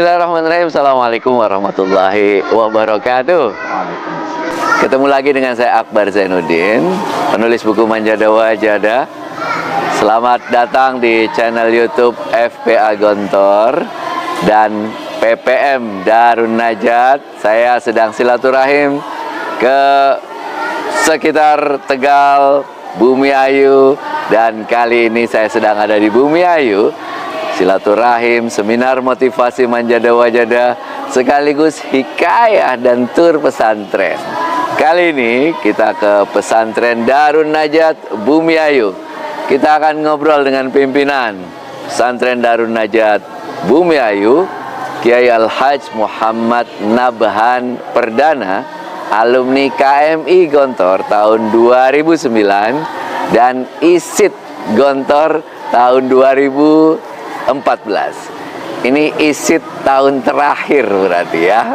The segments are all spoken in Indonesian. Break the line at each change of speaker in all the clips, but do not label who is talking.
Bismillahirrahmanirrahim. Assalamualaikum warahmatullahi wabarakatuh. Ketemu lagi dengan saya Akbar Zainuddin, penulis buku Manjada Wajada. Selamat datang di channel YouTube FPA Gontor dan PPM Darun Najat. Saya sedang silaturahim ke sekitar Tegal, Bumi Ayu, dan kali ini saya sedang ada di Bumi Ayu. Silaturahim, seminar motivasi Manjada Wajada, sekaligus hikayah dan tur pesantren. Kali ini kita ke pesantren Darun Najat Bumi Ayu. Kita akan ngobrol dengan pimpinan pesantren Darun Najat Bumi Ayu, Kiai Al-Hajj Muhammad Nabhan Perdana, alumni KMI Gontor tahun 2009 dan ISID Gontor tahun 2014. Ini ISID tahun terakhir berarti ya.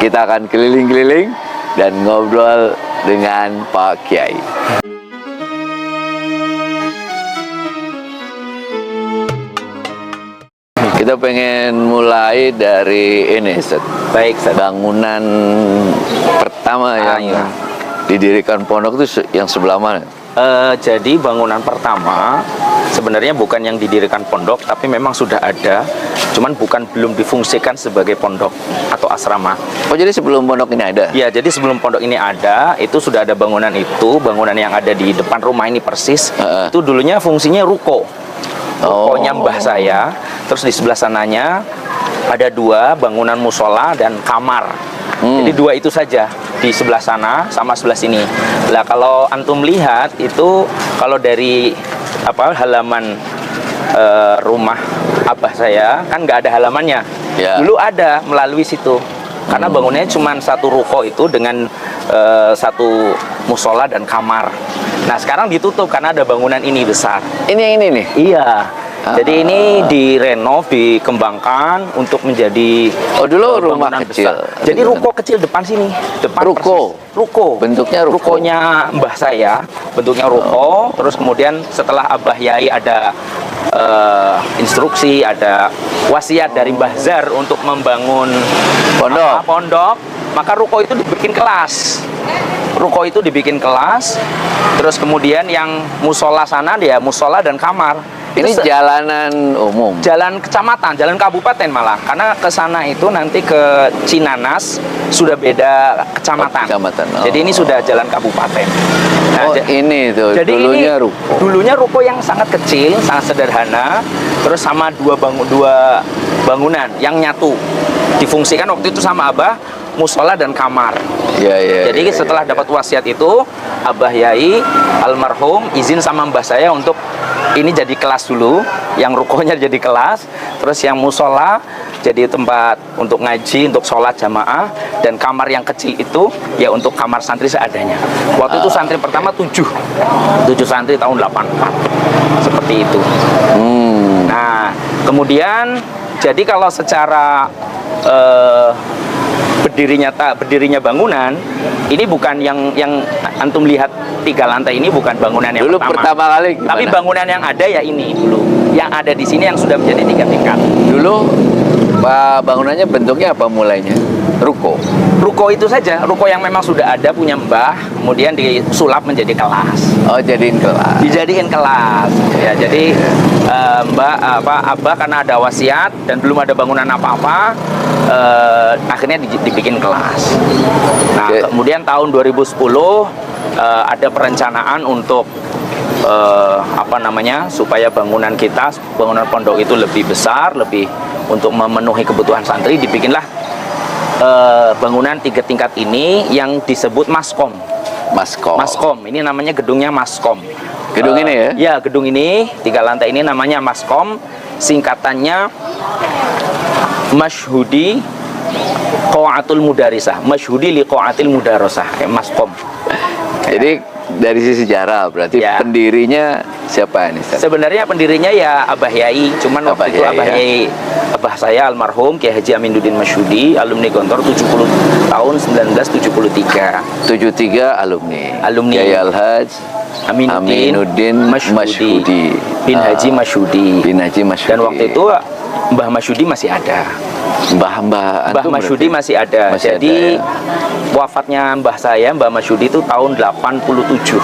Kita akan keliling-keliling dan ngobrol dengan Pak Kiai. Kita pengen mulai dari ini, Set.
Baik, Set.
Bangunan pertama yang didirikan pondok itu yang sebelah mana?
Jadi bangunan pertama sebenarnya bukan yang didirikan pondok, tapi memang sudah ada, cuman belum difungsikan sebagai pondok atau asrama.
Oh, jadi sebelum pondok ini ada?
Ya, jadi sebelum pondok ini ada, itu sudah ada bangunan itu, bangunan yang ada di depan rumah ini persis. Itu dulunya fungsinya ruko. Rukonya mbah saya. Terus di sebelah sananya ada dua bangunan musola dan kamar. Jadi dua itu saja di sebelah sana sama sebelah sini. Lah kalau antum lihat itu, kalau dari halaman rumah abah saya kan nggak ada halamannya.
Ya.
Dulu ada melalui situ. Karena bangunannya cuma satu ruko itu dengan satu musola dan kamar. Nah sekarang ditutup karena ada bangunan ini besar.
Ini yang ini nih?
Iya. Jadi ini direnov, dikembangkan untuk menjadi
rumah kecil.
Besar. Jadi ruko kecil depan sini, depan
ruko.
Persis. Ruko.
Bentuknya ruko.
Rukonya mbah saya, bentuknya ruko. Terus kemudian setelah Abah Yai ada instruksi, ada wasiat dari Mbah Zar untuk membangun pondok, maka ruko itu dibikin kelas. Ruko itu dibikin kelas. Terus kemudian yang musola sana dia musola dan kamar.
Ini jalanan umum? Jalan
kecamatan, jalan kabupaten malah. Karena ke sana itu nanti ke Cinanas sudah beda kecamatan. Jadi ini sudah jalan kabupaten. Nah,
ini tuh.
Jadi
dulunya
ini,
ruko.
Dulunya ruko yang sangat kecil, sangat sederhana. Terus sama dua bangunan yang nyatu. Difungsikan waktu itu sama Abah, musola dan kamar. Jadi setelah dapat wasiat itu, Abah Yai almarhum izin sama mbah saya untuk ini jadi kelas dulu, yang rukonya jadi kelas, terus yang musola jadi tempat untuk ngaji, untuk sholat jamaah, dan kamar yang kecil itu ya untuk kamar santri seadanya. Waktu itu santri pertama 7 santri tahun 84, seperti itu. Nah kemudian jadi kalau secara berdirinya bangunan ini bukan yang antum lihat 3 lantai ini, bukan bangunan yang
dulu pertama kali gimana?
Tapi bangunan yang ada ya ini dulu, yang ada di sini yang sudah menjadi 3 tingkat.
Dulu bangunannya bentuknya apa mulainya? Ruko
itu saja, ruko yang memang sudah ada punya mbah, kemudian disulap menjadi kelas.
Oh, dijadiin kelas
Ya, jadi Abah karena ada wasiat dan belum ada bangunan apa-apa, akhirnya dibikin kelas. Nah kemudian tahun 2010 ada perencanaan untuk supaya bangunan pondok itu lebih besar, lebih untuk memenuhi kebutuhan santri, dibikinlah bangunan 3 tingkat ini yang disebut Maskom. Ini namanya gedungnya Maskom.
Gedung ini ya?
Ya, gedung ini 3 lantai ini namanya Maskom. Singkatannya Masyhudi Qa'atul Mudarisah. Masyhudi li Qa'atil Mudarasah. Maskom.
Jadi dari sisi sejarah berarti pendirinya siapa ini?
Sebenarnya pendirinya ya Abah Yai, cuman waktu itu Abah saya almarhum Kiai Haji Aminuddin Masyhudi, alumni Gontor 70 tahun 1973.
73 alumni. Kiai Al-Hajj
Aminuddin Masyhudi bin Haji Masyhudi.
Dan
waktu itu Mbah Masyudi masih ada.
Mbah
Masyudi masih ada. Jadi wafatnya mbah saya, Mbah Masyudi itu tahun 87.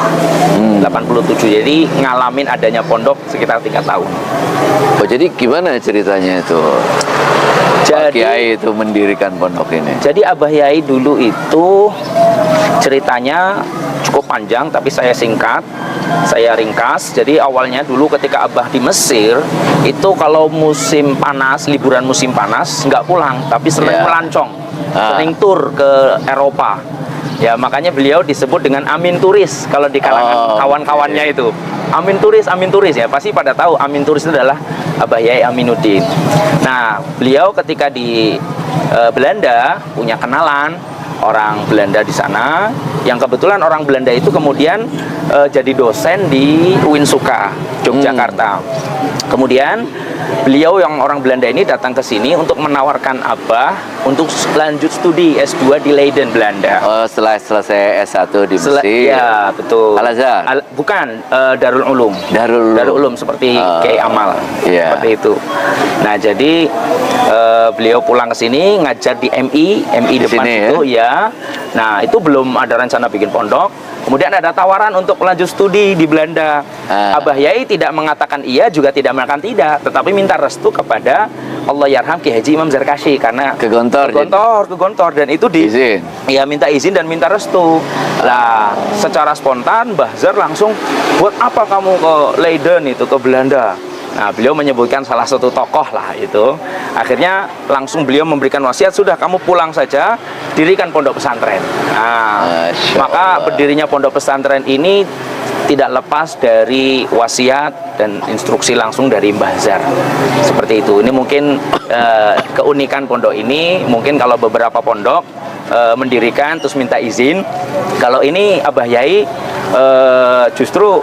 87. Jadi ngalamin adanya pondok sekitar 3 tahun.
Oh, jadi gimana ceritanya itu? Pak Kiai itu mendirikan pondok ini.
Jadi Abah Yai dulu itu ceritanya cukup panjang, tapi saya singkat, saya ringkas. Jadi awalnya dulu ketika Abah di Mesir, itu kalau musim panas, liburan musim panas, nggak pulang, tapi sering melancong, sering tur ke Eropa. Ya, makanya beliau disebut dengan Amin Turis kalau di kalangan kawan-kawannya itu. Amin Turis ya, pasti pada tahu Amin Turis itu adalah Abah Yai Aminuddin. Nah, beliau ketika di Belanda punya kenalan orang Belanda di sana, yang kebetulan orang Belanda itu kemudian jadi dosen di Uinsuka, Yogyakarta. Kemudian beliau yang orang Belanda ini datang ke sini untuk menawarkan Abah untuk lanjut studi S2 di Leiden, Belanda.
Oh, setelah selesai S1 di Mesir.
Ya, betul.
Al-Azhar?
Bukan, Darul Ulum.
Darul
Ulum seperti Kiai Amal. Seperti itu. Nah, jadi beliau pulang ke sini ngajar di MI
di
depan
sini,
itu ya. Nah, itu belum ada rencana bikin pondok. Kemudian ada tawaran untuk lanjut studi di Belanda. Abah Yai tidak mengatakan iya, juga tidak mengatakan tidak, tetapi minta restu kepada Allah yarham Ki Haji Imam Zarkashi karena ke Gontor dan itu
izin.
Ya, minta izin dan minta restu. Lah, secara spontan Mbah Zar langsung, buat apa kamu ke Leiden itu, ke Belanda? Nah, beliau menyebutkan salah satu tokoh lah itu. Akhirnya langsung beliau memberikan wasiat, sudah kamu pulang saja, dirikan pondok pesantren. Nah, maka berdirinya pondok pesantren ini tidak lepas dari wasiat dan instruksi langsung dari Mbah Zar. Seperti itu. Ini mungkin keunikan pondok ini. Mungkin kalau beberapa pondok mendirikan terus minta izin. Kalau ini Abah Yai justru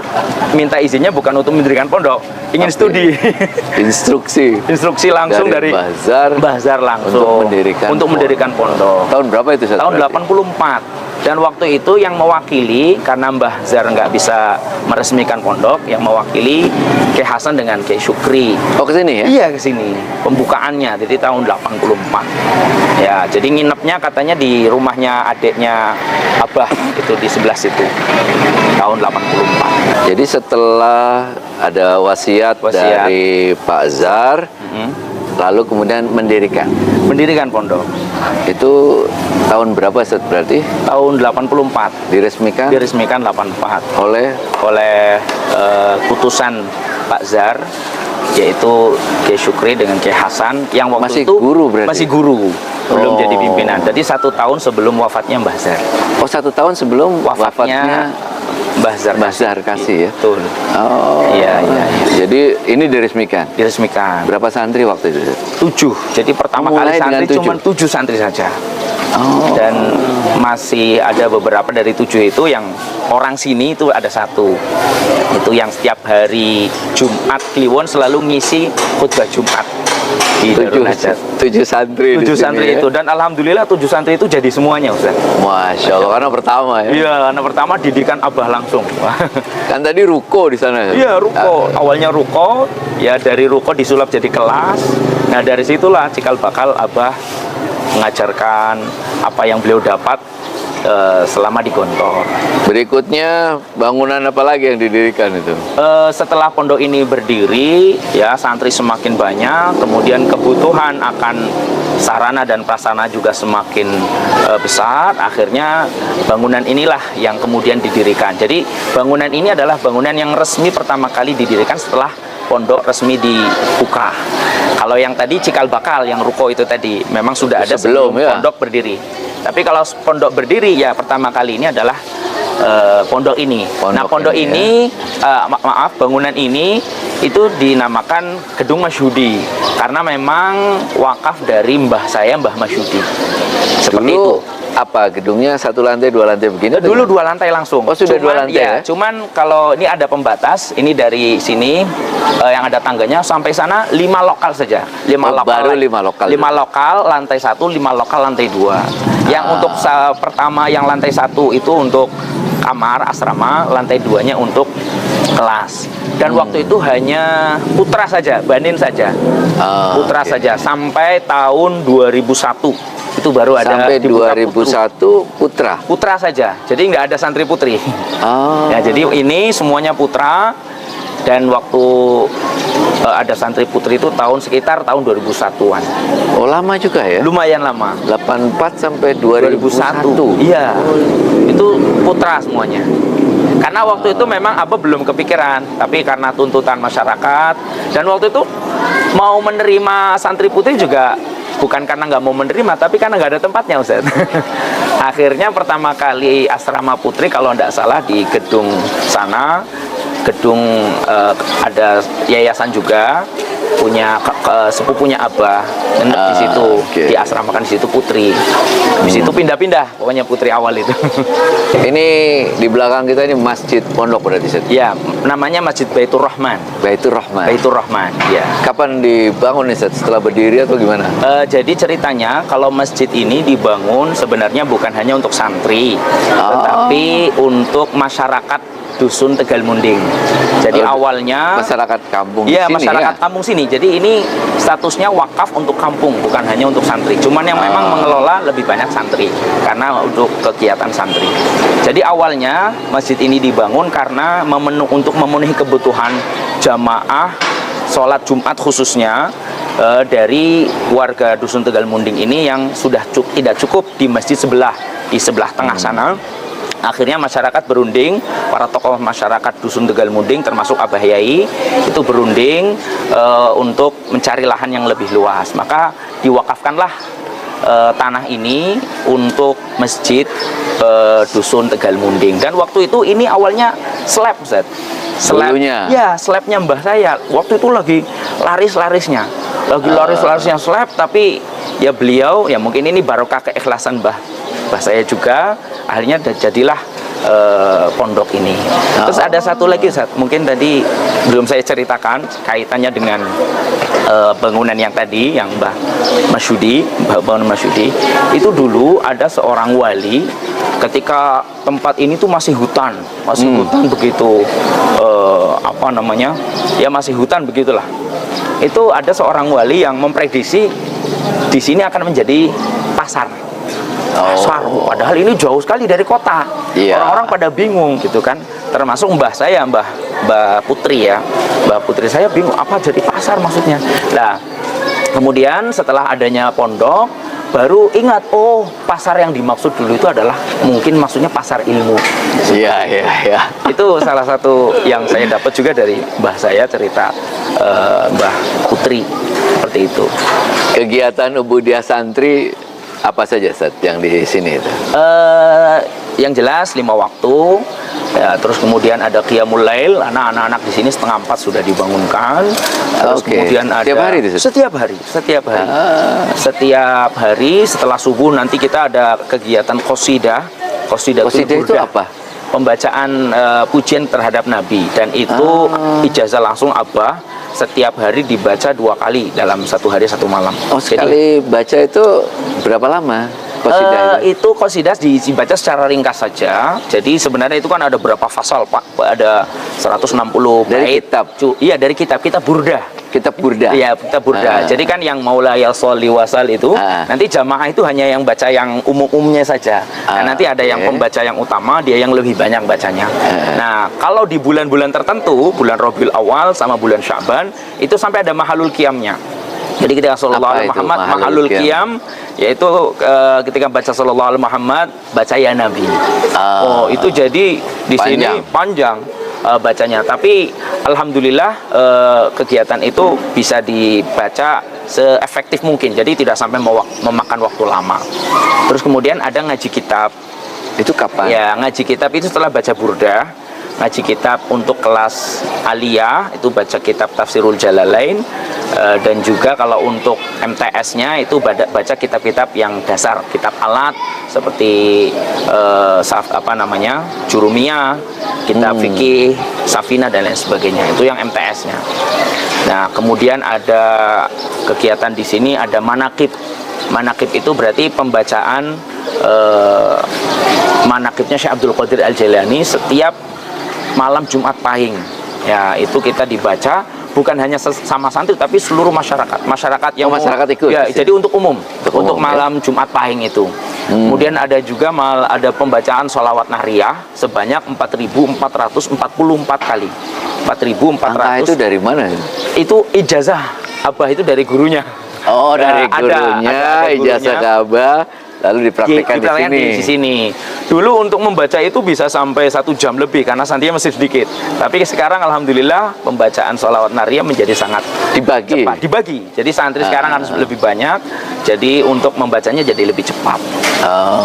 minta izinnya bukan untuk mendirikan pondok, ingin studi. Instruksi langsung dari Mbah Zar langsung untuk mendirikan pondok.
Tahun berapa itu?
Tahun 84. Dan waktu itu yang mewakili, karena Mbah Zar nggak bisa meresmikan pondok, yang mewakili Kiai Hasan dengan Kiai Syukri.
Oh, ke sini ya?
Iya, ke sini. Pembukaannya jadi tahun 84. Ya, jadi nginepnya katanya di rumahnya adiknya Abah itu di sebelah situ. Tahun 84.
Jadi setelah ada wasiat dari Pak Zar, lalu kemudian mendirikan pondok. Itu tahun berapa Ustaz berarti?
Tahun 84.
Diresmikan
84
oleh
putusan Pak Zar, yaitu Kiai Syukri dengan Kiai Hasan yang waktu itu
guru berarti?
Masih guru, belum jadi pimpinan. Jadi 1 tahun sebelum wafatnya Mbah Zar.
Oh, 1 tahun sebelum wafatnya
Mbah Zar
kasih ya?
Betul.
Oh.
Iya.
Jadi ini diresmikan?
Diresmikan.
Berapa santri waktu itu?
7. Jadi pertama kali santri cuma 7 santri saja. Oh. Dan masih ada beberapa dari 7 itu yang orang sini itu ada 1. Itu yang setiap hari Jumat Kliwon selalu ngisi khutbah Jumat di Darul Najat.
7 santri
7 santri
ya?
itu, dan alhamdulillah 7 santri itu jadi semuanya, Ustaz.
Masya Allah, karena pertama ya?
Iya, karena pertama didikan Abah langsung.
Kan tadi ruko di sana?
Iya, ruko. Awalnya ruko, ya dari ruko disulap jadi kelas. Nah, dari situlah cikal bakal Abah mengajarkan apa yang beliau dapat selama di Gontor.
Berikutnya bangunan apa lagi yang didirikan itu?
Setelah pondok ini berdiri, ya santri semakin banyak, kemudian kebutuhan akan sarana dan prasarana juga semakin besar. Akhirnya bangunan inilah yang kemudian didirikan. Jadi bangunan ini adalah bangunan yang resmi pertama kali didirikan setelah pondok resmi dibuka. Kalau yang tadi cikal bakal, yang ruko itu tadi memang sudah ada sebelum pondok berdiri. Tapi kalau pondok berdiri ya pertama kali ini adalah pondok ini. Pondok ini bangunan ini itu dinamakan Gedung Masyudi karena memang wakaf dari mbah saya, Mbah Masyudi. Seperti itu.
Apa gedungnya 1 lantai 2 lantai begini?
Dulu 2 lantai langsung.
Oh, sudah 2 lantai ya?
Cuman kalau ini ada pembatas, ini dari sini yang ada tangganya sampai sana 5 lokal saja. 5 lokal.
Baru 5 lokal.
5 lokal lantai 1, 5 lokal lantai 2. Yang untuk pertama yang lantai 1 itu untuk kamar asrama, lantai 2-nya untuk kelas. Dan waktu itu hanya putra saja, banin saja. Putra saja sampai tahun 2001. Itu baru ada
sampai 2001 putra.
Putra saja. Jadi nggak ada santri putri. Ya, jadi ini semuanya putra. Dan waktu ada santri putri itu sekitar tahun 2001-an.
Oh, lama juga ya?
Lumayan lama.
84 sampai 2001.
Iya. Itu putra semuanya. Karena waktu itu memang Abah belum kepikiran, tapi karena tuntutan masyarakat, dan waktu itu mau menerima santri putri juga bukan karena nggak mau menerima, tapi karena nggak ada tempatnya, Ustaz. Akhirnya pertama kali asrama putri kalau nggak salah di gedung sana, gedung ada yayasan juga punya sepupunya Abah, di situ diasramakan di situ putri. Di situ pindah-pindah, pokoknya putri awal itu.
Ini di belakang kita ini masjid pondok berarti, Ustaz?
Ya, namanya Masjid Baitur Rahman.
Baitur Rahman.
Baitur Rahman, ya.
Kapan dibangun nih, Ustaz? Setelah berdiri atau gimana?
Jadi ceritanya kalau masjid ini dibangun sebenarnya bukan hanya untuk santri, tetapi untuk masyarakat Dusun Tegal Munding. Jadi awalnya
masyarakat kampung
ya,
sini,
masyarakat kampung sini. Jadi ini statusnya wakaf untuk kampung, bukan hanya untuk santri. Cuman yang memang mengelola lebih banyak santri karena untuk kegiatan santri. Jadi awalnya masjid ini dibangun karena untuk memenuhi kebutuhan jamaah sholat Jumat khususnya dari warga Dusun Tegal Munding ini yang sudah tidak cukup di masjid sebelah, di sebelah tengah sana. Akhirnya masyarakat berunding, para tokoh masyarakat Dusun Tegal Munding termasuk Abah Yai itu berunding untuk mencari lahan yang lebih luas. Maka diwakafkanlah tanah ini untuk masjid Dusun Tegal Munding. Dan waktu itu ini awalnya slab, Ustaz. Slab, ya, slabnya mbah saya. Waktu itu lagi laris-larisnya. Laris-larisnya slab, tapi ya beliau, ya mungkin ini barokah keikhlasan mbah saya juga, akhirnya jadilah pondok ini. Terus ada satu lagi, Ustaz, mungkin tadi belum saya ceritakan kaitannya dengan bangunan yang tadi, yang Mbah Masyudi, bangunan Masyudi. Itu dulu ada seorang wali ketika tempat ini tuh masih hutan begitu, apa namanya, ya masih hutan begitulah. Itu ada seorang wali yang memprediksi di sini akan menjadi pasar. Padahal ini jauh sekali dari kota. Orang-orang pada bingung gitu kan. Termasuk mbah saya, mbah Putri ya. Mbah Putri saya bingung apa jadi pasar maksudnya. Nah, kemudian setelah adanya pondok baru ingat, oh pasar yang dimaksud dulu itu adalah mungkin maksudnya pasar ilmu.
Iya.
Itu salah satu yang saya dapat juga dari mbah saya, cerita Mbah Putri seperti itu.
Kegiatan Ubudiyah santri apa saja, Ustaz, yang di sini itu?
Yang jelas 5 waktu. Ya, terus kemudian ada qiyamul lail, anak-anak di sini 3:30 sudah dibangunkan. Terus kemudian ada setiap hari. Setiap hari setelah subuh nanti kita ada kegiatan qasidah. Qasidah itu apa? Pembacaan pujian terhadap Nabi, dan itu ijazah langsung Abah. Setiap hari dibaca 2 kali dalam 1 hari 1 malam.
Sekali baca itu berapa lama?
Itu qasidah dibaca secara ringkas saja. Jadi sebenarnya itu kan ada berapa fasal, Pak? Ada 160
dari
bait.
Kitab.
Iya, dari kitab Burdah.
Kitab Burdah.
Iya, kitab Burdah. Jadi kan yang Maula ya sholli wasal itu nanti jamaah itu hanya yang baca yang umum-umumnya saja. Nah, nanti ada yang pembaca yang utama, dia yang lebih banyak bacanya. Nah, kalau di bulan-bulan tertentu, bulan Rabiul Awal sama bulan Sya'ban, itu sampai ada mahalul qiyamnya. Jadi ketika sallallahu alaihi Muhammad mahalul qiyam, yaitu ketika baca sallallahu alaihi Muhammad, baca ya Nabi. Itu jadi di sini panjang bacanya. Tapi alhamdulillah kegiatan itu bisa dibaca seefektif mungkin. Jadi tidak sampai memakan waktu lama. Terus kemudian ada ngaji kitab.
Itu kapan?
Ya, ngaji kitab itu setelah baca Burdah. Ngaji kitab untuk kelas aliyah itu baca kitab Tafsirul Jalalain, dan juga kalau untuk MTS-nya itu baca kitab-kitab yang dasar, kitab alat seperti Jurumiyah, kitab fikih, Safina dan lain sebagainya. Itu yang MTS-nya. Nah, kemudian ada kegiatan di sini ada manaqib. Manaqib itu berarti pembacaan manaqibnya Syekh Abdul Qadir Al-Jailani setiap malam Jumat Pahing. Ya, itu kita dibaca bukan hanya sama santri tapi seluruh masyarakat yang
masyarakat ikut.
Ya, jadi untuk umum, untuk
umum,
malam Jumat Pahing itu. Kemudian ada juga ada pembacaan sholawat nahriyah sebanyak 4.444 kali. 4.400.
Angka itu dari mana?
Itu ijazah Abah itu dari gurunya.
Oh, dari gurunya,
ada
ijazah ke Abah, lalu dipraktikkan di
sini. Dulu untuk membaca itu bisa sampai 1 jam lebih karena santrinya masih sedikit. Tapi sekarang alhamdulillah pembacaan sholawat nahriyah menjadi sangat cepat. Dibagi. Jadi santri sekarang harus lebih banyak. Jadi untuk membacanya jadi lebih cepat.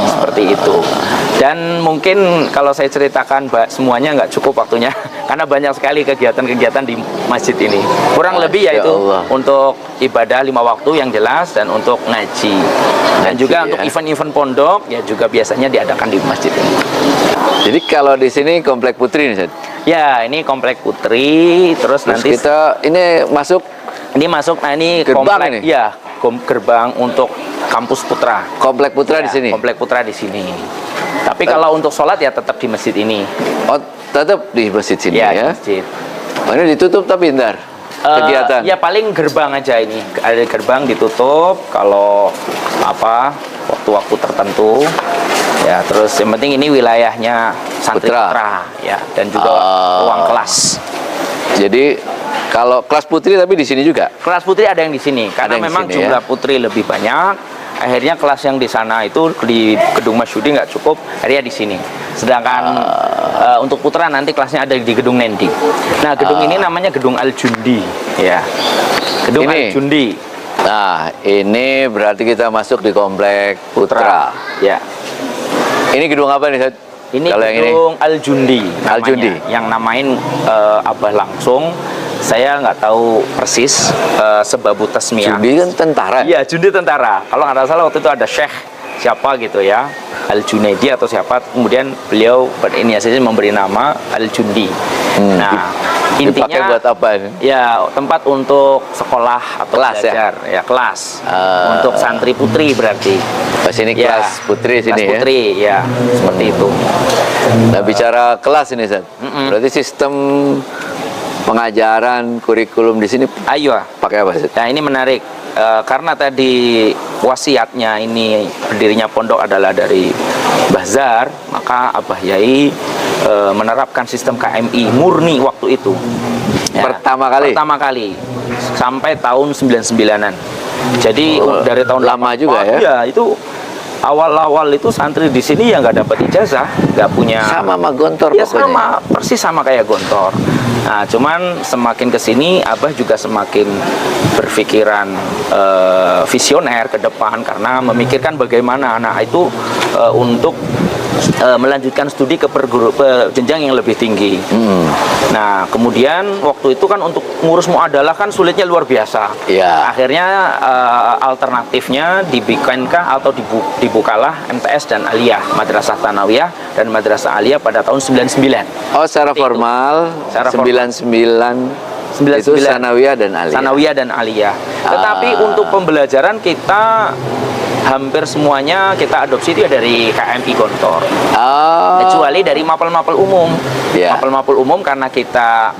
Seperti itu. Dan mungkin kalau saya ceritakan semuanya nggak cukup waktunya karena banyak sekali kegiatan-kegiatan di masjid ini. Kurang lebih yaitu untuk ibadah 5 waktu yang jelas dan untuk ngaji. Dan juga untuk event-event pondok ya juga biasanya diadakan di masjid ini.
Jadi kalau di sini komplek putri nih, Ustaz?
Ya, ini komplek putri. Terus nanti
kita ini masuk.
Nah ini
gerbang
komplek
ini?
Ya, gerbang untuk kampus Putra.
Komplek Putra di sini.
Komplek Putra di sini. Tapi kalau untuk sholat ya tetap di masjid ini.
Oh, tetap di masjid sini ya?
Di masjid.
Oh, ini ditutup tapi ntar kegiatan.
Ya paling gerbang aja ini. Ada gerbang ditutup kalau waktu-waktu tertentu. Ya, terus yang penting ini wilayahnya santri Putra ya, dan juga ruang kelas.
Jadi kalau kelas putri tapi di sini juga.
Kelas putri ada yang di sini karena memang jumlah putri lebih banyak. Akhirnya kelas yang di sana itu di gedung Masyudi nggak cukup, akhirnya di sini. Sedangkan untuk putra nanti kelasnya ada di gedung Nendi. Nah, gedung ini namanya gedung Al-Jundi, ya. Gedung Al-Jundi.
Nah, ini berarti kita masuk di komplek Putra.
Ya.
Ini gedung apa nih, Ustaz?
Ini gedung Al-Jundi.
Al-Jundi.
Yang namain Abah langsung. Saya nggak tahu persis sebabu tasmiyah.
Jundi kan tentara.
Iya, Jundi tentara. Kalau nggak salah waktu itu ada Syekh siapa gitu ya, Al-Junaidi atau siapa. Kemudian beliau berinisiatif memberi nama Al-Jundi. Nah, intinya
dipakai buat apa ini?
Ya, tempat untuk sekolah atau
kelas,
belajar, ya kelas. Untuk santri putri berarti.
Pas ini kelas putri sini
kelas putri, ya. Seperti itu.
Nah, bicara kelas ini, Ustaz. Berarti sistem pengajaran kurikulum di sini pakai apa sih?
Nah, ini menarik karena tadi wasiatnya ini berdirinya pondok adalah dari Mbah Zar, maka Abah Yai menerapkan sistem KMI murni waktu itu. Ya, pertama kali sampai tahun 99-an. Jadi dari tahun
lama juga ya?
Ya, itu awal-awal itu santri di sini ya nggak dapat ijazah, nggak punya.
Sama Gontor.
Ya pokoknya. Persis sama kayak Gontor. Nah, cuman semakin kesini Abah juga semakin berpikiran visioner ke depan karena memikirkan bagaimana anak itu untuk melanjutkan studi ke jenjang yang lebih tinggi. Nah, kemudian waktu itu kan untuk ngurus muadalah kan sulitnya luar biasa. Akhirnya alternatifnya dibikinkah atau dibukalah MTS dan Aliyah, Madrasah Tsanawiyah dan Madrasah Aliyah pada tahun 99.
Oh, secara formal 99 itu Tsanawiyah dan Aliyah.
Tsanawiyah dan Aliyah. Tetapi untuk pembelajaran kita hampir semuanya kita adopsi itu dari KMI Gontor. Kecuali dari mapel-mapel umum. Mapel-mapel umum karena kita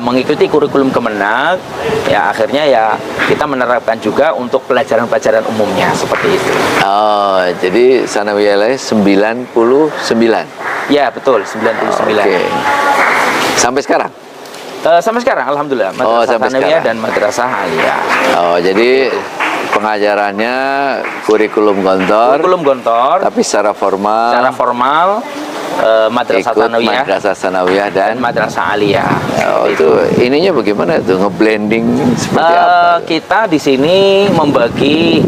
mengikuti kurikulum Kemenag, ya akhirnya ya kita menerapkan juga untuk pelajaran-pelajaran umumnya seperti itu.
Oh, jadi Tsanawiyah 99.
Ya, betul, 99.
Okay. Sampai sekarang?
Sampai sekarang alhamdulillah Madrasah Tsanawiyah dan Madrasah Aliyah.
Oh, jadi pengajarannya kurikulum Gontor. Tapi secara formal Madrasah Tsanawiyah. Madrasah Tsanawiyah dan Madrasah Aliyah. Oh, itu ininya bagaimana itu ngeblending seperti apa?
Kita di sini membagi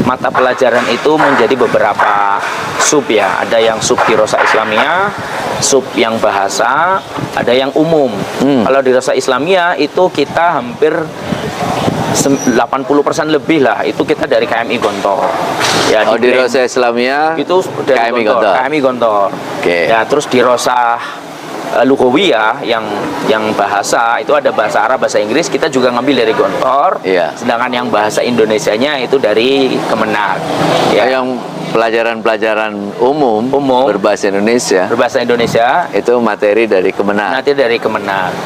mata pelajaran itu menjadi beberapa sub ya. Ada yang sub dirosah Islamiyah, sub yang bahasa, ada yang umum. Kalau dirosah Islamiyah itu kita hampir 80% lebih lah itu kita dari KMI Gontor. Ya,
di Rosa Islamiyah
itu dari KMI Gontor. Ya, terus di Rosa Lugawiyah yang bahasa itu ada bahasa Arab, bahasa Inggris, kita juga ngambil dari Gontor. Sedangkan yang bahasa Indonesianya itu dari Kemenag.
Ya. Yang pelajaran-pelajaran umum berbahasa Indonesia itu materi dari Kemenag.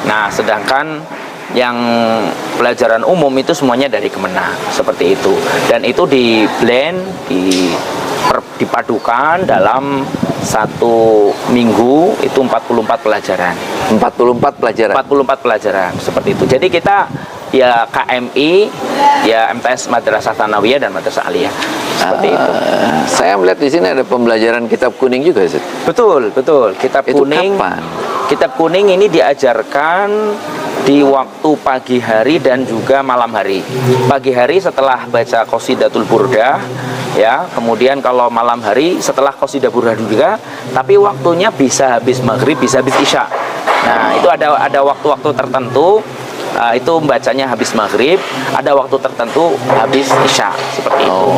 Nah, sedangkan yang pelajaran umum itu semuanya dari Kemenag, seperti itu. Dan itu di blend, dipadukan dalam 1 minggu itu 44 pelajaran. 44 pelajaran seperti itu. Jadi kita ya KMI, ya MTS Madrasah Tsanawiyah dan Madrasah Aliyah. Seperti itu.
Saya melihat di sini ada pembelajaran kitab kuning juga, Ustaz.
Betul. Kitab
itu
kuning.
Kapan?
Kitab kuning ini diajarkan di waktu pagi hari dan juga malam hari. Pagi hari setelah baca Qasidatul Burdah, ya. Kemudian kalau malam hari setelah Qasidah Burdah juga, tapi waktunya bisa habis maghrib, bisa habis isya. Nah, itu ada waktu-waktu tertentu. Itu bacanya habis maghrib, ada waktu tertentu habis isya, seperti itu.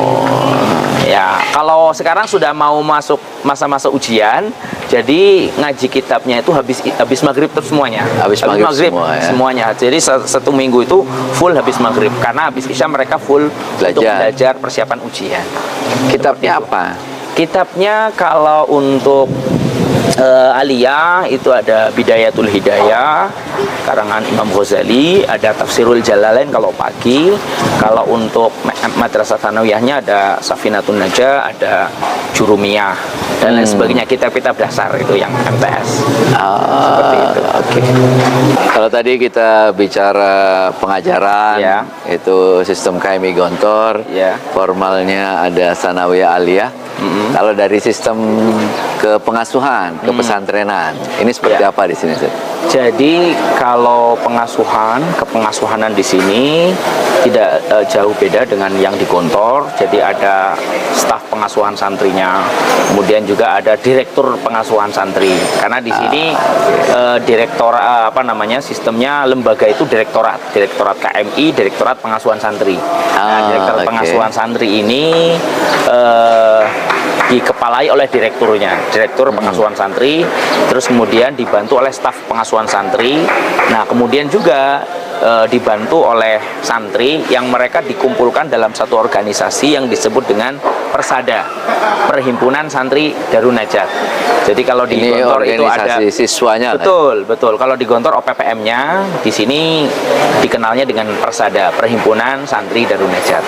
Ya, kalau sekarang sudah mau masuk masa-masa ujian, jadi ngaji kitabnya itu habis maghrib terus semuanya. Habis maghrib semua, ya? Semuanya. Jadi 1 minggu itu full habis maghrib, karena habis isya mereka full untuk belajar persiapan ujian.
Kitabnya apa?
Kitabnya kalau untuk Aliyah itu ada Bidayatul Hidayah karangan Imam Ghazali, ada Tafsirul Jalalain kalau pagi. Kalau untuk Madrasah Tsanawiyahnya ada Safinatun Najah, ada Jurumiyah dan lain sebagainya, kitab-kitab dasar itu yang MTS. Seperti itu.
Kalau tadi kita bicara pengajaran, itu sistem KMI Gontor, formalnya ada Tsanawiyah Aliyah. Kalau dari sistem ke pengasuhan, ke pesantrenan, ini seperti apa di sini, Ustaz?
Jadi kalau kepengasuhanan di sini tidak jauh beda dengan yang di Gontor. Jadi ada staf pengasuhan santrinya, kemudian juga ada direktur pengasuhan santri. Karena di sini sistemnya lembaga itu direktorat KMI, direktorat pengasuhan santri. Nah, direktorat pengasuhan santri ini dikepalai oleh direktur pengasuhan santri, terus kemudian dibantu oleh staf pengasuhan santri. Nah, kemudian juga dibantu oleh santri yang mereka dikumpulkan dalam satu organisasi yang disebut dengan Persada, Perhimpunan Santri Darun Najat. Jadi kalau di Gontor itu ada
siswanya.
Betul. Kalau di Gontor OPPM-nya, di sini dikenalnya dengan Persada, Perhimpunan Santri Darun Najat.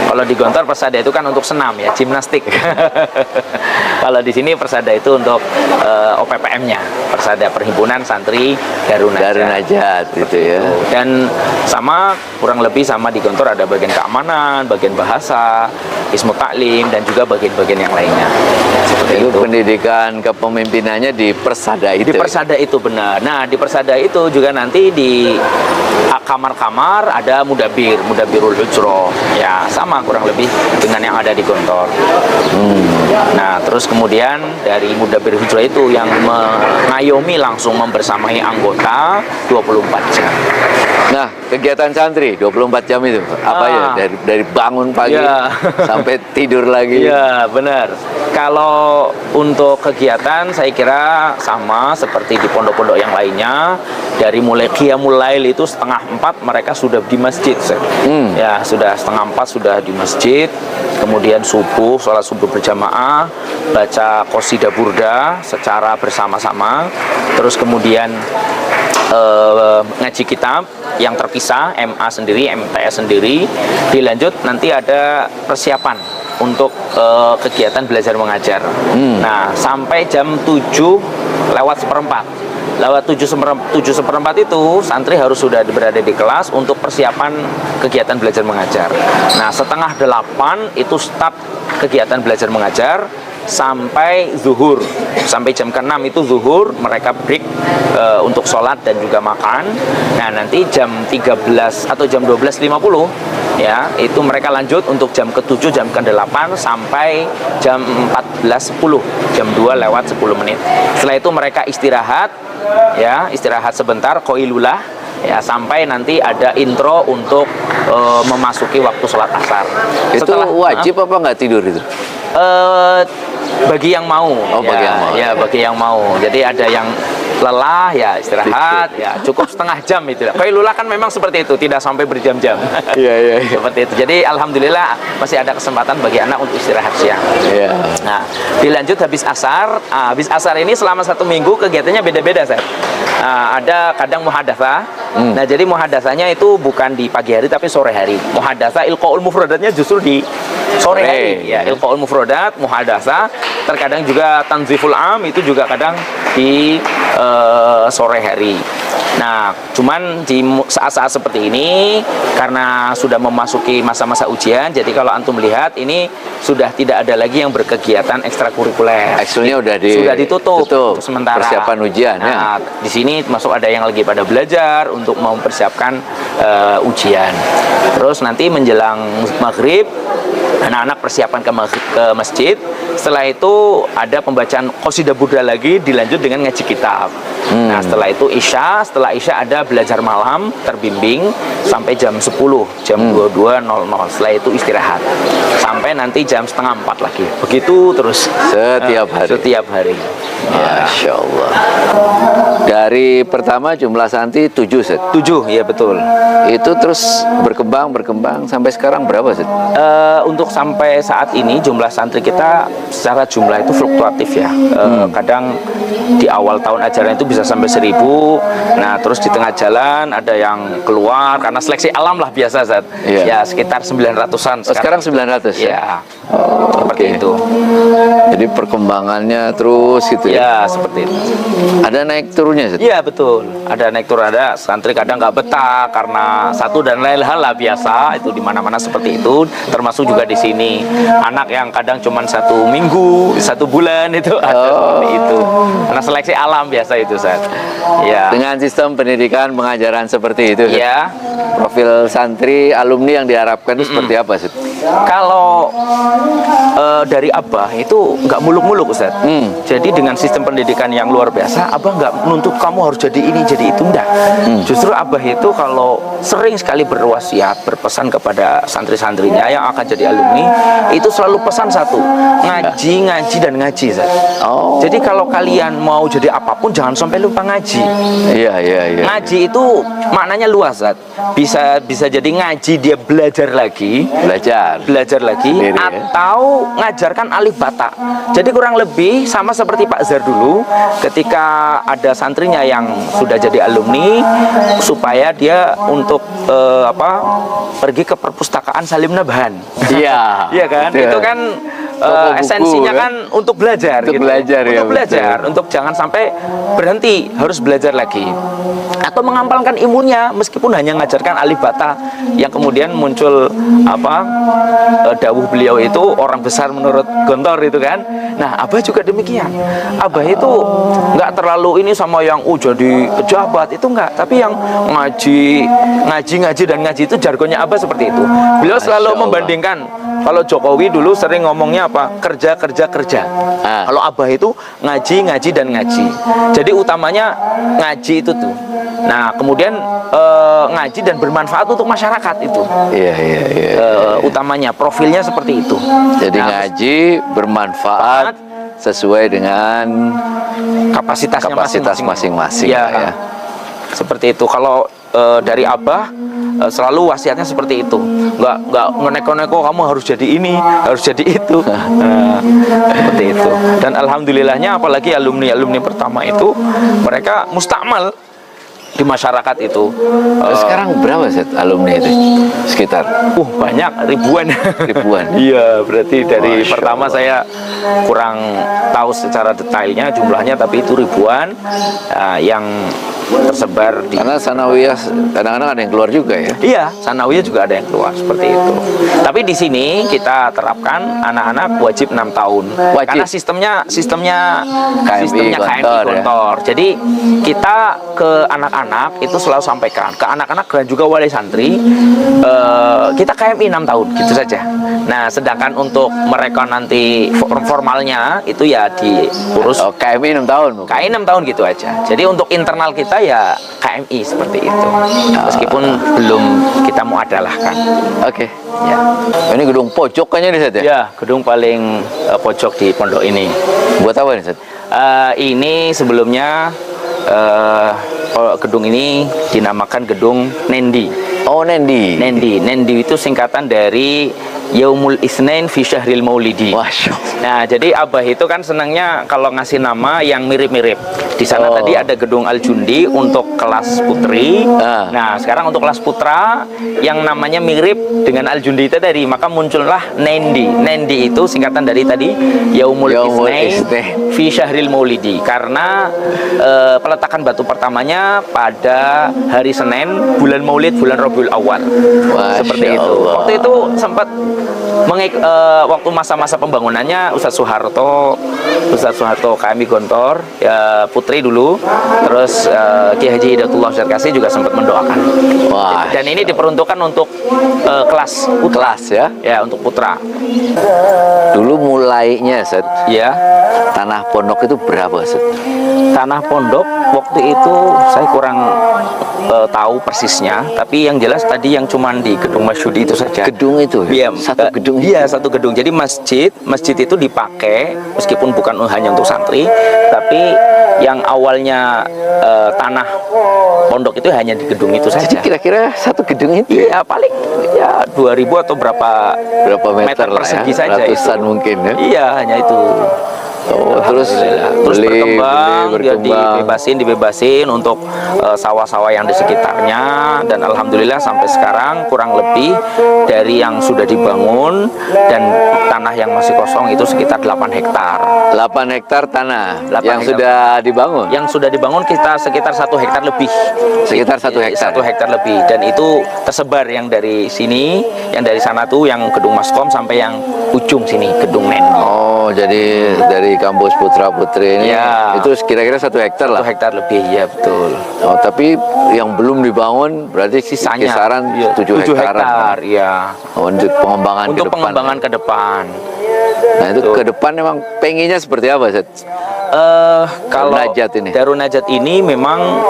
Kalau di Gontor Persada itu kan untuk senam ya, gimnastik. Kalau di sini Persada itu untuk OPPM-nya, Persada, Perhimpunan Santri Darun Najat.
Itu ya.
Dan kurang lebih sama di Gontor ada bagian keamanan, bagian bahasa, Ismu Taklim, dan juga bagian-bagian yang lainnya. Seperti itu.
Pendidikan kepemimpinannya di Persada itu.
Di Persada itu benar. Nah, di Persada itu juga nanti di kamar-kamar ada Mudabirul Hujroh. Ya, sama kurang lebih dengan yang ada di Gontor. Nah, terus kemudian dari Mudabir Hujroh itu yang mengayomi langsung membersamai anggota 24 jam.
Nah, kegiatan santri 24 jam itu apa ya? Dari bangun pagi sampai tidur lagi.
Iya, benar. Kalau untuk kegiatan saya kira sama seperti di pondok-pondok yang lainnya. Dari mulai Qiyamul Lail itu 3:30 mereka sudah di masjid. Ya, sudah 3:30 sudah di masjid. Kemudian sholat subuh berjamaah, baca Qasidah Burdah secara bersama-sama. Terus kemudian ngaji kitab yang terpisah, MA sendiri, MTS sendiri. Dilanjut nanti ada persiapan untuk kegiatan belajar mengajar. Nah, sampai jam 7:04. Lewat 7:04 itu santri harus sudah berada di kelas untuk persiapan kegiatan belajar mengajar. Nah, 7:30 itu start kegiatan belajar mengajar sampai zuhur, sampai jam ke-6 itu zuhur, mereka break untuk sholat dan juga makan. Nah, nanti jam 13 atau jam 12:50 ya, itu mereka lanjut untuk jam ke-7, jam ke-8 sampai jam 14:10, jam 2:10. Setelah itu mereka istirahat sebentar, qailulah ya, sampai nanti ada intro untuk memasuki waktu sholat asar.
Itu wajib apa nggak tidur itu?
bagi yang mau.
Bagi yang mau.
Ya, bagi yang mau. Jadi ada yang lelah ya istirahat ya cukup setengah jam itu. Qailula kan memang seperti itu, tidak sampai berjam-jam.
Iya.
Seperti itu. Jadi alhamdulillah masih ada kesempatan bagi anak untuk istirahat siang.
Iya.
Nah, dilanjut habis asar. Habis asar ini selama 1 minggu kegiatannya beda-beda, Ustaz. Ada kadang muhadatsah. Nah, jadi muhadatsahnya itu bukan di pagi hari tapi sore hari. Muhadatsah ilqaul mufradatnya justru di sore hari. Ya, ilqaul mufradat, muhadatsah, terkadang juga tanziful am itu juga kadang di sore hari. Nah, cuman di saat-saat seperti ini karena sudah memasuki masa-masa ujian, jadi kalau antum lihat ini sudah tidak ada lagi yang berkegiatan ekstrakurikuler.
Eksulnya
sudah ditutup sementara.
Persiapan ujian.
Nah, di sini masuk ada yang lagi pada belajar untuk mempersiapkan ujian. Terus nanti menjelang maghrib anak-anak persiapan ke masjid. Setelah itu ada pembacaan qasidah burda lagi, dilanjut dengan ngaji kitab. Nah, setelah itu Isya, setelah Isya ada belajar malam terbimbing sampai jam 10, jam 22.00. Setelah itu istirahat sampai nanti jam 3:30 lagi. Begitu terus setiap hari.
Masya Allah. Dari pertama jumlah santri 7, Set.
7, ya betul.
Itu terus berkembang sampai sekarang berapa, Set?
Untuk sampai saat ini jumlah santri kita secara jumlah itu fluktuatif ya. Kadang di awal tahun ajaran itu bisa sampai 1000. Nah, terus di tengah jalan ada yang keluar karena seleksi alam lah biasa, Zat. Ya, sekitar 900-an.
Sekarang 900
ya.
Seperti itu. Jadi perkembangannya terus gitu ya.
Ya, seperti itu.
Ada naik turunnya, Zat?
Iya, betul. Ada naik turun, ada santri kadang nggak betah karena satu dan lain hal lah, biasa itu di mana-mana seperti itu. Termasuk juga di sini anak yang kadang cuma 1 minggu, 1 bulan itu ada seperti itu. Karena seleksi alam biasa itu, Ustaz. Ya.
Dengan sistem pendidikan pengajaran seperti itu,
ya.
Profil santri alumni yang diharapkan itu seperti apa, Ustaz?
Kalau dari Abah itu nggak muluk-muluk, Ustaz. Jadi dengan sistem pendidikan yang luar biasa, Abah nggak menuntut kamu harus jadi ini, jadi itu, enggak. Justru Abah itu kalau sering sekali berwasiat, berpesan kepada santri-santrinya yang akan jadi alumni, itu selalu pesan satu, ngaji dan ngaji, Ustaz. Jadi kalau kalian mau jadi apapun jangan sampai lupa ngaji.
Iya.
Ngaji itu maknanya luas, Ustaz. Bisa jadi ngaji dia belajar lagi, atau ngajarkan alif bata. Jadi kurang lebih sama seperti Pak Zar dulu ketika ada santrinya yang sudah jadi alumni, supaya dia untuk pergi ke perpustakaan Salim Nabhan.
Iya.
Iya kan?
Betul.
Itu kan esensinya kan untuk belajar, untuk jangan sampai berhenti, harus belajar lagi atau mengampalkan ilmunya meskipun hanya mengajarkan alif bata yang kemudian muncul dawuh beliau itu orang besar menurut Gontor itu kan. Nah, Abah juga demikian. Abah itu nggak terlalu ini sama yang jadi pejabat, itu enggak, tapi yang ngaji dan ngaji itu jargonnya Abah seperti itu. Beliau selalu membandingkan. Kalau Jokowi dulu sering ngomongnya kerja. Kalau Abah itu ngaji dan ngaji. Jadi utamanya ngaji itu tuh. Nah, kemudian ngaji dan bermanfaat untuk masyarakat itu.
Iya.
Utamanya profilnya seperti itu.
Jadi ngaji bermanfaat sesuai dengan kapasitas masing-masing.
Ya. Seperti itu. Kalau dari Abah selalu wasiatnya seperti itu, nggak neko-neko kamu harus jadi ini, harus jadi itu. Seperti itu. Dan alhamdulillahnya apalagi alumni pertama itu mereka mustakmal di masyarakat itu.
Sekarang berapa, Set, alumni itu? Sekitar?
Banyak, ribuan. Iya, berarti dari pertama saya kurang tahu secara detailnya jumlahnya, tapi itu ribuan yang tersebar di...
Karena sanawiyah kadang-kadang ada yang keluar juga ya?
Iya, sanawiyah juga ada yang keluar, seperti itu. Tapi di sini kita terapkan anak-anak wajib 6 tahun. Karena sistemnya KMI Gontor. Ya? Jadi kita ke anak-anak itu selalu sampaikan, ke anak-anak dan juga wali santri, kita KMI 6 tahun, gitu saja. Nah, sedangkan untuk mereka nanti formalnya itu ya diurus.
KMI 6 tahun?
KMI 6 tahun gitu aja. Jadi untuk internal kita kita ya KMI seperti itu. Meskipun belum kita muadalahkan.
Oke. Ya. Ini gedung pojok kayaknya nih, Ustaz ya?
Ya, gedung paling pojok di pondok ini.
Buat apa nih, Ustaz?
Ini sebelumnya gedung ini dinamakan gedung Nendi.
Oh, Nendi.
Nendi itu singkatan dari Yaumul Isnain fi Syahril Maulidi. Nah, jadi Abah itu kan senangnya kalau ngasih nama yang mirip-mirip. Di sana tadi ada gedung Al-Jundi untuk kelas putri. Nah, sekarang untuk kelas putra yang namanya mirip dengan Al-Jundi itu tadi, maka muncullah Nendi. Nendi itu singkatan dari tadi Yaumul Isnain fi Syahril Maulidi, karena peletakan batu pertamanya pada hari Senin bulan Maulid, bulan Rabiul Awal. Seperti itu. Waktu itu sempat waktu masa-masa pembangunannya Ustadz Soeharto KMI Gontor ya Putri dulu, terus Ki Haji Hidayatullah Syarkasi juga sempat mendoakan. Dan ini diperuntukkan untuk kelas
ya?
Ya, untuk putra.
Dulu mulainya, Ustaz,
ya,
tanah pondok itu berapa, Ustaz?
Tanah pondok waktu itu saya kurang tahu persisnya, tapi yang jelas tadi yang cuman di gedung Masyudi itu saja.
Gedung itu?
Iya,
satu gedung.
Iya, satu gedung. Jadi masjid itu dipakai meskipun bukan hanya untuk santri, tapi yang awalnya tanah pondok itu hanya di gedung itu saja.
Jadi kira-kira satu gedung itu?
Ya paling ya 2000 atau berapa
meter
persegi
ya?
saja.
Ratusan itu mungkin ya?
Iya, hanya itu.
Terus
berkembang, dia dibebasin untuk sawah-sawah yang di sekitarnya, dan alhamdulillah sampai sekarang kurang lebih dari yang sudah dibangun dan tanah yang masih kosong itu sekitar 8 hektar.
8 hektar tanah
8
yang
hektar.
Sudah dibangun?
Yang sudah dibangun kita sekitar 1 hektar lebih.
Sekitar 1 hektar?
1 hektar lebih, dan itu tersebar yang dari sini, yang dari sana tuh yang gedung Maskom sampai yang ujung sini, gedung Nen.
Oh, jadi dari kampus Putra-Putri ini ya, itu kira-kira 1 hektar lah?
1 hektar lebih, ya betul.
Oh, tapi yang belum dibangun berarti sisanya kisaran 7 hektar
ya.
Oh, untuk pengembangan
untuk pengembangan ke depan.
Nah, itu ke depan memang pengennya seperti apa, Ustaz?
Kalau Darun Najat ini memang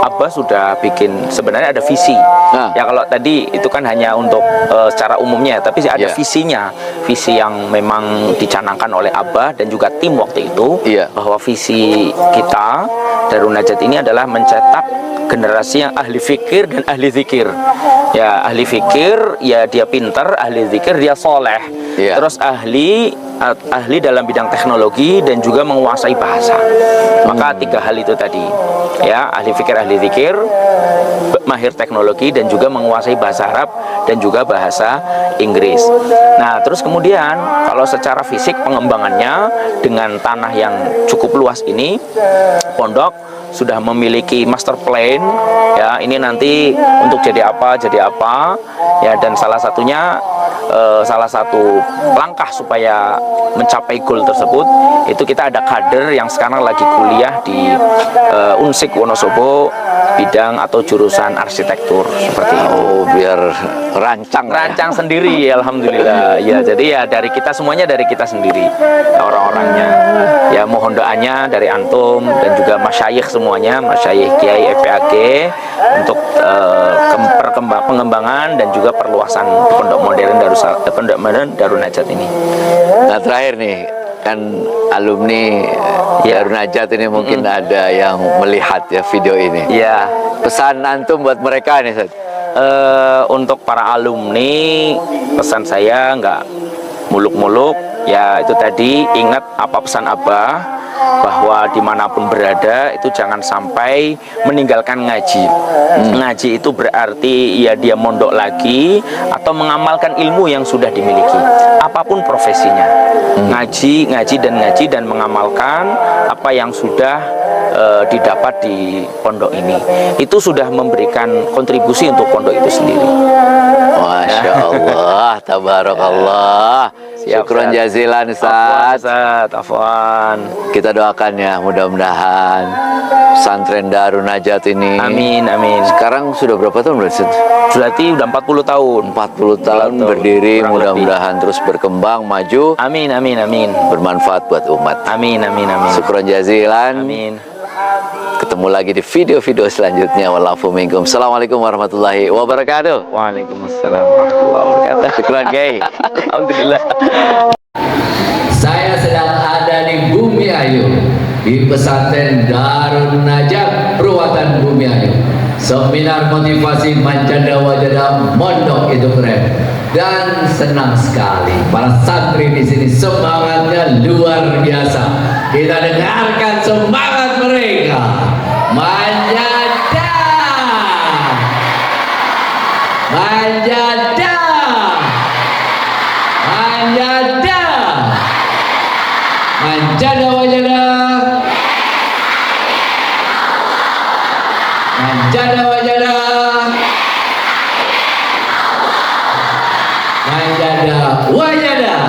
Abah sudah bikin, sebenarnya ada visi. Ya kalau tadi itu kan hanya untuk secara umumnya, tapi ada visinya, visi yang memang dicanangkan oleh Abah dan juga tim waktu itu, bahwa visi kita Darun Najat ini adalah mencetak generasi yang ahli fikir dan ahli zikir. Ya, ahli fikir ya dia pintar, ahli zikir dia soleh, terus ahli dalam bidang teknologi dan juga menguasai bahasa. Maka 3 hal itu tadi, ya, ahli fikir, ahli zikir, mahir teknologi, dan juga menguasai bahasa Arab dan juga bahasa Inggris. Nah, terus kemudian kalau secara fisik pengembangannya dengan tanah yang cukup luas ini, pondok sudah memiliki master plan, ya, ini nanti untuk jadi apa ya, dan salah satunya salah satu langkah supaya mencapai goal tersebut itu kita ada kader yang sekarang lagi kuliah di Unsik Wonosobo bidang atau jurusan arsitektur seperti itu.
Oh, biar rancang
sendiri, ya, alhamdulillah. Ya, jadi ya dari kita semuanya, dari kita sendiri orang-orangnya. Ya, mohon doanya dari antum dan juga masyayikh semuanya, masyayikh Kiai FPAG untuk pengembangan dan juga perluasan pondok modern Darun Najat ini.
Nah, terakhir nih, kan alumni Darun Najat ini mungkin ada yang melihat ya video ini.
Iya.
Pesan antum buat mereka nih, Ustaz?
Untuk para alumni, pesan saya nggak muluk-muluk, ya itu tadi, ingat apa pesan Abah, bahwa dimanapun berada itu jangan sampai meninggalkan ngaji. Ngaji itu berarti ya dia mondok lagi atau mengamalkan ilmu yang sudah dimiliki, apapun profesinya. Ngaji dan mengamalkan apa yang sudah didapat di pondok ini, itu sudah memberikan kontribusi untuk pondok itu sendiri.
Masya Allah, tabarakallah. Syukron jazilan, Ustaz.
Afwan.
Kita doakan ya, mudah-mudahan pesantren Darun Najat ini.
Amin.
Sekarang sudah berapa tahun berarti?
Berarti udah 40 tahun.
40 tahun berdiri, mudah-mudahan terus berkembang, maju.
Amin.
Bermanfaat buat umat.
Amin.
Syukron jazilan.
Amin.
ketemu lagi di video-video selanjutnya. Wallahu minkum. Assalamualaikum warahmatullahi wabarakatuh.
Waalaikumsalam warahmatullahi wabarakatuh.
Syukran, Kiai.
Alhamdulillah.
Saya sedang ada di Bumi Ayu, di pesantren Darun Najab Purwatan Bumi Ayu. Seminar motivasi Manjada Wajada Mondok itu keren dan senang sekali. Para santri di sini semangatnya luar biasa. Kita dengarkan semangat mereka. Manjada, Manjada, Manjada. Manjada wajada, manjada wajada, manjada wajada.